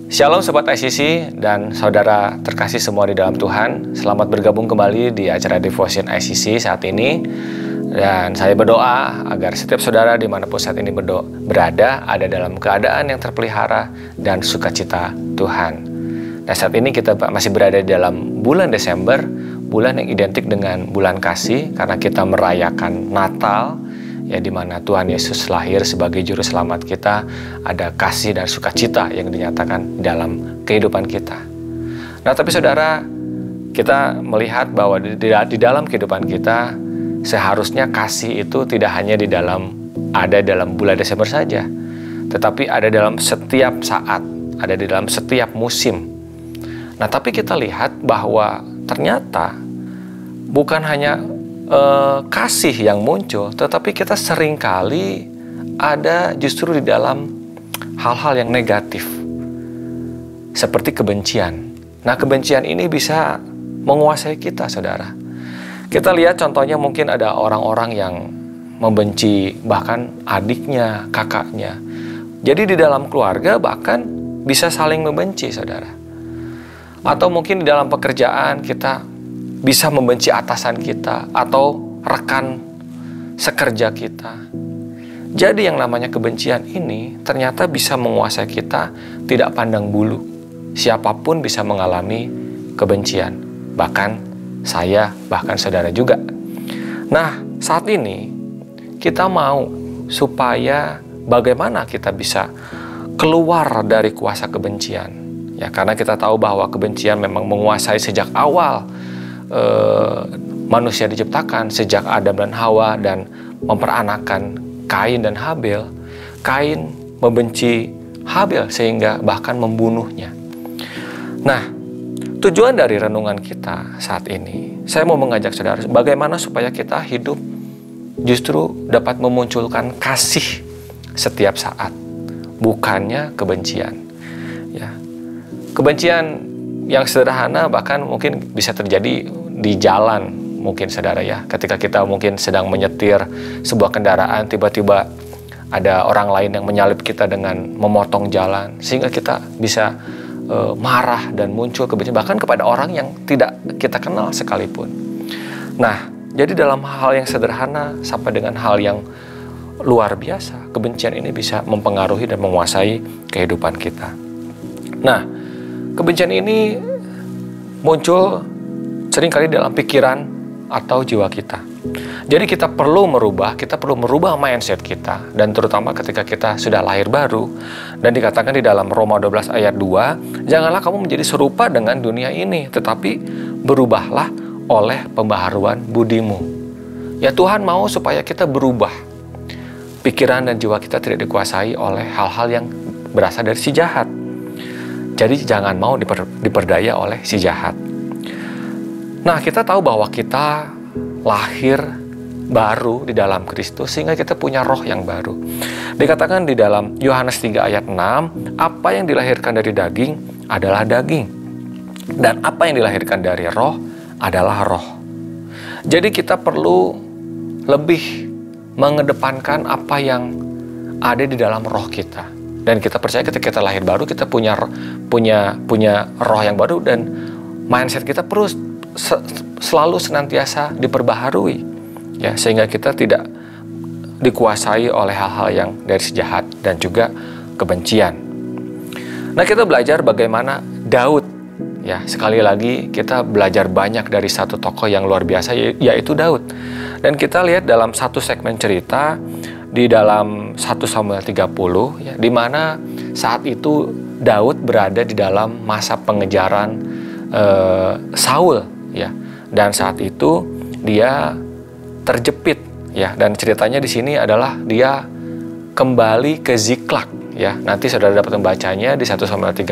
Shalom Sobat ICC dan saudara terkasih semua di dalam Tuhan. Selamat bergabung kembali di acara Devotion ICC saat ini. Dan saya berdoa agar setiap saudara dimanapun saat ini berada ada dalam keadaan yang terpelihara dan sukacita Tuhan. Nah, saat ini kita masih berada di dalam bulan Desember, bulan yang identik dengan bulan kasih karena kita merayakan Natal, ya, di mana Tuhan Yesus lahir sebagai juru selamat kita. Ada kasih dan sukacita yang dinyatakan dalam kehidupan kita. Nah, tapi saudara, kita melihat bahwa di dalam kehidupan kita seharusnya kasih itu tidak hanya ada dalam bulan Desember saja, tetapi ada dalam setiap saat, ada di dalam setiap musim. Nah, tapi kita lihat bahwa ternyata bukan hanya kasih yang muncul, tetapi kita seringkali ada justru di dalam hal-hal yang negatif, seperti kebencian. Nah, kebencian ini bisa menguasai kita, saudara. Kita lihat contohnya mungkin ada orang-orang yang membenci bahkan adiknya, kakaknya. Jadi di dalam keluarga bahkan bisa saling membenci, saudara. Atau mungkin di dalam pekerjaan kita bisa membenci atasan kita atau rekan sekerja kita. Jadi yang namanya kebencian ini ternyata bisa menguasai kita tidak pandang bulu. Siapapun bisa mengalami kebencian. Bahkan saya, bahkan saudara juga. Nah, saat ini kita mau supaya bagaimana kita bisa keluar dari kuasa kebencian. Ya, karena kita tahu bahwa kebencian memang menguasai sejak awal manusia diciptakan, sejak Adam dan Hawa dan memperanakan Kain dan Habel. Kain membenci Habel sehingga bahkan membunuhnya. Nah, tujuan dari renungan kita saat ini, saya mau mengajak saudara bagaimana supaya kita hidup justru dapat memunculkan kasih setiap saat, bukannya kebencian. Ya, kebencian yang sederhana bahkan mungkin bisa terjadi di jalan, mungkin saudara, ya, ketika kita mungkin sedang menyetir sebuah kendaraan, tiba-tiba ada orang lain yang menyalip kita dengan memotong jalan, sehingga kita bisa marah dan muncul kebencian bahkan kepada orang yang tidak kita kenal sekalipun. Nah, jadi dalam hal yang sederhana sampai dengan hal yang luar biasa, kebencian ini bisa mempengaruhi dan menguasai kehidupan kita. Nah, kebencian ini muncul seringkali dalam pikiran atau jiwa kita. Jadi kita perlu merubah mindset kita, dan terutama ketika kita sudah lahir baru. Dan dikatakan di dalam Roma 12 ayat 2, janganlah kamu menjadi serupa dengan dunia ini, tetapi berubahlah oleh pembaharuan budimu. Ya, Tuhan mau supaya kita berubah. Pikiran dan jiwa kita tidak dikuasai oleh hal-hal yang berasal dari si jahat. Jadi jangan mau diperdaya oleh si jahat. Nah, kita tahu bahwa kita lahir baru di dalam Kristus sehingga kita punya roh yang baru. Dikatakan di dalam Yohanes 3 ayat 6, apa yang dilahirkan dari daging adalah daging, dan apa yang dilahirkan dari roh adalah roh. Jadi kita perlu lebih mengedepankan apa yang ada di dalam roh kita. Dan kita percaya ketika kita lahir baru, kita punya roh yang baru, dan mindset kita selalu senantiasa diperbaharui, ya, sehingga kita tidak dikuasai oleh hal-hal yang dari si jahat dan juga kebencian. Nah, kita belajar bagaimana Daud, ya, sekali lagi kita belajar banyak dari satu tokoh yang luar biasa, yaitu Daud. Dan kita lihat dalam satu segmen cerita di dalam 1 Samuel 30, ya, di mana saat itu Daud berada di dalam masa pengejaran Saul, ya, dan saat itu dia terjepit, ya, dan ceritanya di sini adalah dia kembali ke Ziklag, ya. Nanti saudara dapat membacanya di 1 Samuel 30.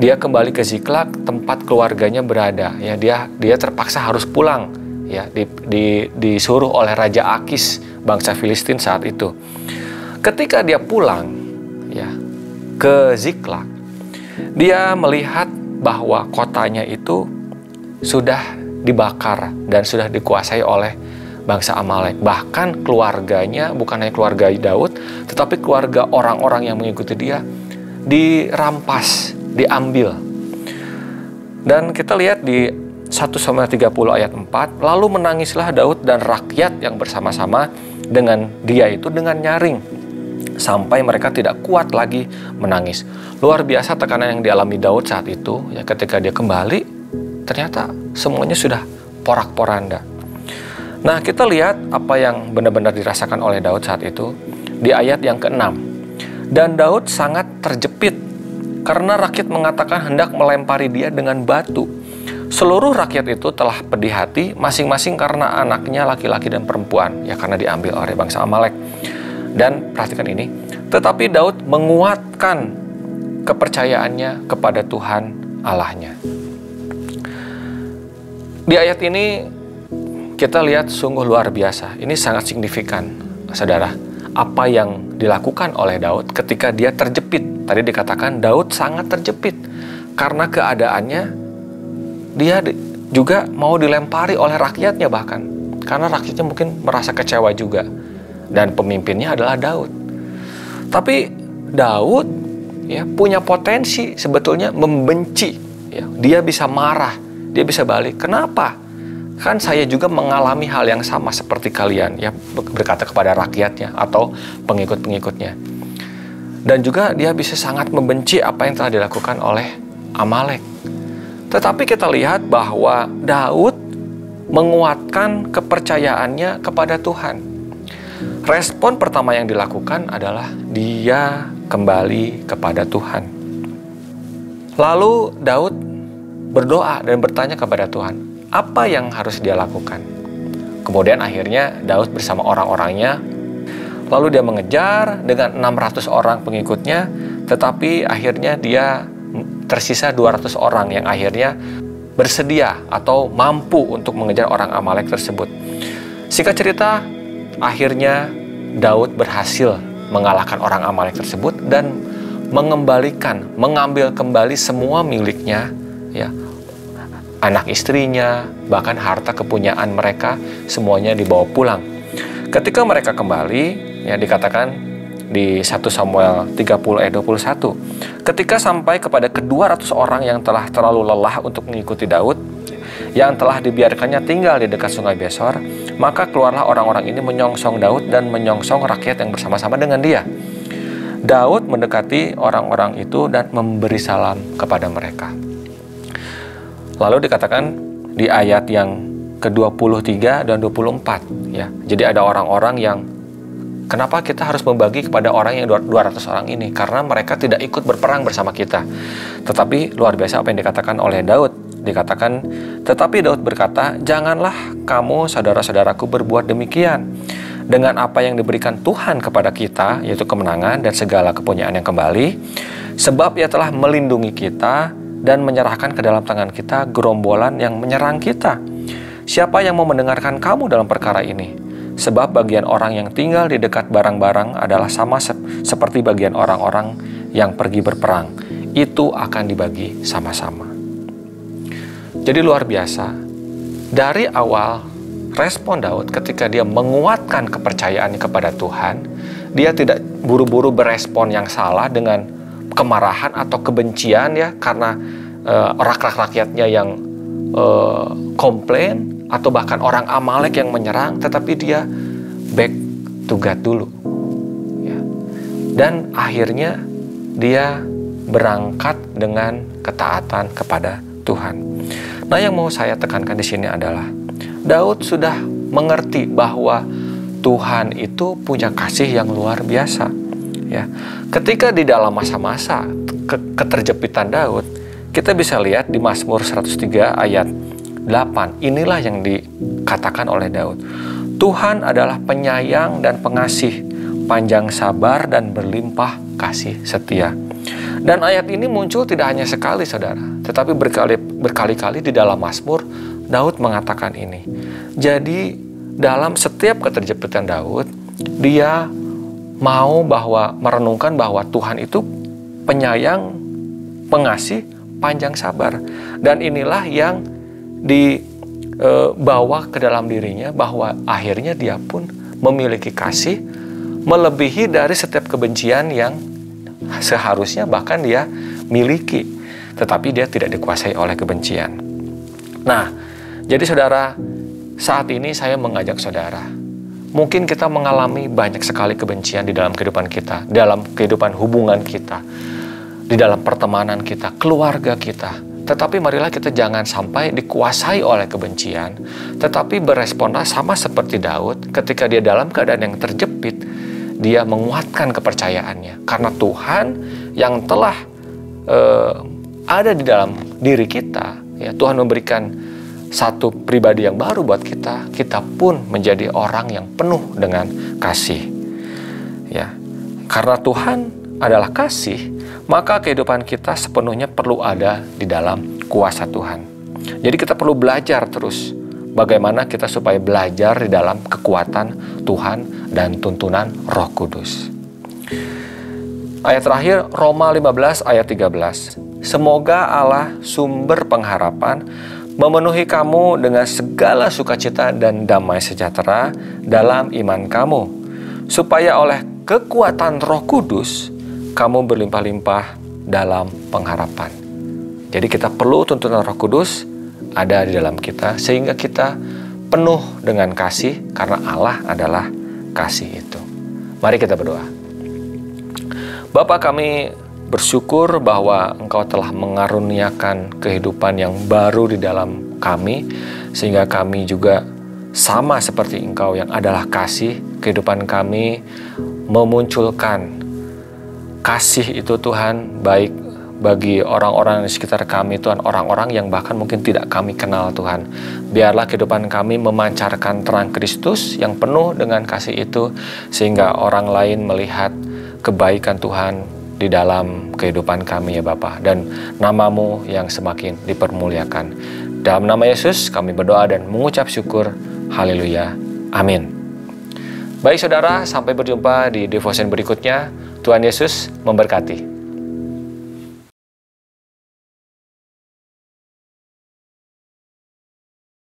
Dia kembali ke Ziklag, tempat keluarganya berada, ya. Dia terpaksa harus pulang, ya, disuruh oleh Raja Akis bangsa Filistin saat itu. Ketika dia pulang, ya, ke Ziklag, dia melihat bahwa kotanya itu sudah dibakar dan sudah dikuasai oleh bangsa Amalek. Bahkan keluarganya, bukan hanya keluarga Daud, tetapi keluarga orang-orang yang mengikuti dia dirampas, diambil. Dan kita lihat di 1 Samuel 30 ayat 4, lalu menangislah Daud dan rakyat yang bersama-sama dengan dia itu dengan nyaring, sampai mereka tidak kuat lagi menangis. Luar biasa tekanan yang dialami Daud saat itu, ya, ketika dia kembali, ternyata semuanya sudah porak-poranda. Nah, kita lihat apa yang benar-benar dirasakan oleh Daud saat itu di ayat yang ke-6. Dan Daud sangat terjepit karena rakyat mengatakan hendak melempari dia dengan batu. Seluruh rakyat itu telah pedih hati, masing-masing karena anaknya laki-laki dan perempuan, ya, karena diambil oleh bangsa Amalek. Dan perhatikan ini, tetapi Daud menguatkan kepercayaannya kepada Tuhan Allahnya. Di ayat ini kita lihat sungguh luar biasa. Ini sangat signifikan, saudara, apa yang dilakukan oleh Daud ketika dia terjepit. Tadi dikatakan Daud sangat terjepit karena keadaannya, dia juga mau dilempari oleh rakyatnya, bahkan karena rakyatnya mungkin merasa kecewa juga, dan pemimpinnya adalah Daud. Tapi Daud, ya, punya potensi sebetulnya membenci, ya. Dia bisa marah, dia bisa balik. Kenapa? Kan saya juga mengalami hal yang sama seperti kalian, ya, berkata kepada rakyatnya atau pengikut-pengikutnya. Dan juga dia bisa sangat membenci apa yang telah dilakukan oleh Amalek. Tetapi kita lihat bahwa Daud menguatkan kepercayaannya kepada Tuhan. Respon pertama yang dilakukan adalah dia kembali kepada Tuhan. Lalu Daud berdoa dan bertanya kepada Tuhan, apa yang harus dia lakukan? Kemudian akhirnya Daud bersama orang-orangnya, lalu dia mengejar dengan 600 orang pengikutnya, tetapi akhirnya dia tersisa 200 orang yang akhirnya bersedia atau mampu untuk mengejar orang Amalek tersebut. Singkat cerita, akhirnya Daud berhasil mengalahkan orang Amalek tersebut dan mengambil kembali semua miliknya, ya, anak istrinya, bahkan harta kepunyaan mereka, semuanya dibawa pulang. Ketika mereka kembali, ya, dikatakan di 1 Samuel 30 ayat 21, ketika sampai kepada ke-200 orang yang telah terlalu lelah untuk mengikuti Daud, yang telah dibiarkannya tinggal di dekat sungai Besor, maka keluarlah orang-orang ini menyongsong Daud dan menyongsong rakyat yang bersama-sama dengan dia. Daud mendekati orang-orang itu dan memberi salam kepada mereka. Lalu dikatakan di ayat yang ke-23 dan 24, ya. Jadi ada orang-orang yang, kenapa kita harus membagi kepada orang yang 200 orang ini? Karena mereka tidak ikut berperang bersama kita. Tetapi luar biasa apa yang dikatakan oleh Daud. Dikatakan, tetapi Daud berkata, janganlah kamu saudara-saudaraku berbuat demikian. Dengan apa yang diberikan Tuhan kepada kita, yaitu kemenangan dan segala kepunyaan yang kembali, sebab Ia telah melindungi kita dan menyerahkan ke dalam tangan kita gerombolan yang menyerang kita. Siapa yang mau mendengarkan kamu dalam perkara ini? Sebab bagian orang yang tinggal di dekat barang-barang adalah sama seperti bagian orang-orang yang pergi berperang. Itu akan dibagi sama-sama. Jadi luar biasa. Dari awal, respon Daud ketika dia menguatkan kepercayaannya kepada Tuhan, dia tidak buru-buru berespon yang salah dengan kemarahan atau kebencian, ya, karena rakyat-rakyatnya yang komplain atau bahkan orang Amalek yang menyerang, tetapi dia back to God dulu, ya. Dan akhirnya dia berangkat dengan ketaatan kepada Tuhan. Nah, yang mau saya tekankan di sini adalah Daud sudah mengerti bahwa Tuhan itu punya kasih yang luar biasa, ya. Ketika di dalam masa-masa keterjepitan Daud, kita bisa lihat di Mazmur 103 ayat 8. Inilah yang dikatakan oleh Daud. Tuhan adalah penyayang dan pengasih, panjang sabar dan berlimpah kasih setia. Dan ayat ini muncul tidak hanya sekali, saudara, tetapi berkali-kali di dalam Mazmur, Daud mengatakan ini. Jadi dalam setiap keterjepitan Daud, dia mau merenungkan bahwa Tuhan itu penyayang, pengasih, panjang sabar. Dan inilah yang dibawa ke dalam dirinya, bahwa akhirnya dia pun memiliki kasih melebihi dari setiap kebencian yang seharusnya bahkan dia miliki, tetapi dia tidak dikuasai oleh kebencian. Nah, jadi saudara, saat ini saya mengajak saudara, mungkin kita mengalami banyak sekali kebencian di dalam kehidupan kita, dalam kehidupan hubungan kita, di dalam pertemanan kita, keluarga kita. Tetapi marilah kita jangan sampai dikuasai oleh kebencian, tetapi beresponlah sama seperti Daud ketika dia dalam keadaan yang terjepit, dia menguatkan kepercayaannya. Karena Tuhan yang telah ada di dalam diri kita, ya, Tuhan memberikan satu pribadi yang baru buat kita, kita pun menjadi orang yang penuh dengan kasih. Ya, karena Tuhan adalah kasih, maka kehidupan kita sepenuhnya perlu ada di dalam kuasa Tuhan. Jadi kita perlu belajar terus bagaimana kita supaya belajar di dalam kekuatan Tuhan dan tuntunan Roh Kudus. Ayat terakhir, Roma 15 ayat 13. Semoga Allah sumber pengharapan memenuhi kamu dengan segala sukacita dan damai sejahtera dalam iman kamu, supaya oleh kekuatan Roh Kudus kamu berlimpah-limpah dalam pengharapan. Jadi kita perlu tuntunan Roh Kudus ada di dalam kita, sehingga kita penuh dengan kasih, karena Allah adalah kasih itu. Mari kita berdoa. Bapa, kami bersyukur bahwa Engkau telah mengaruniakan kehidupan yang baru di dalam kami, sehingga kami juga sama seperti Engkau yang adalah kasih. Kehidupan kami memunculkan kasih itu Tuhan, baik bagi orang-orang di sekitar kami Tuhan, orang-orang yang bahkan mungkin tidak kami kenal Tuhan. Biarlah kehidupan kami memancarkan terang Kristus yang penuh dengan kasih itu, sehingga orang lain melihat kebaikan Tuhan di dalam kehidupan kami ya Bapa, dan nama-Mu yang semakin dipermuliakan. Dalam nama Yesus kami berdoa dan mengucap syukur. Haleluya. Amin. Baik saudara, sampai berjumpa di devotion berikutnya. Tuhan Yesus memberkati.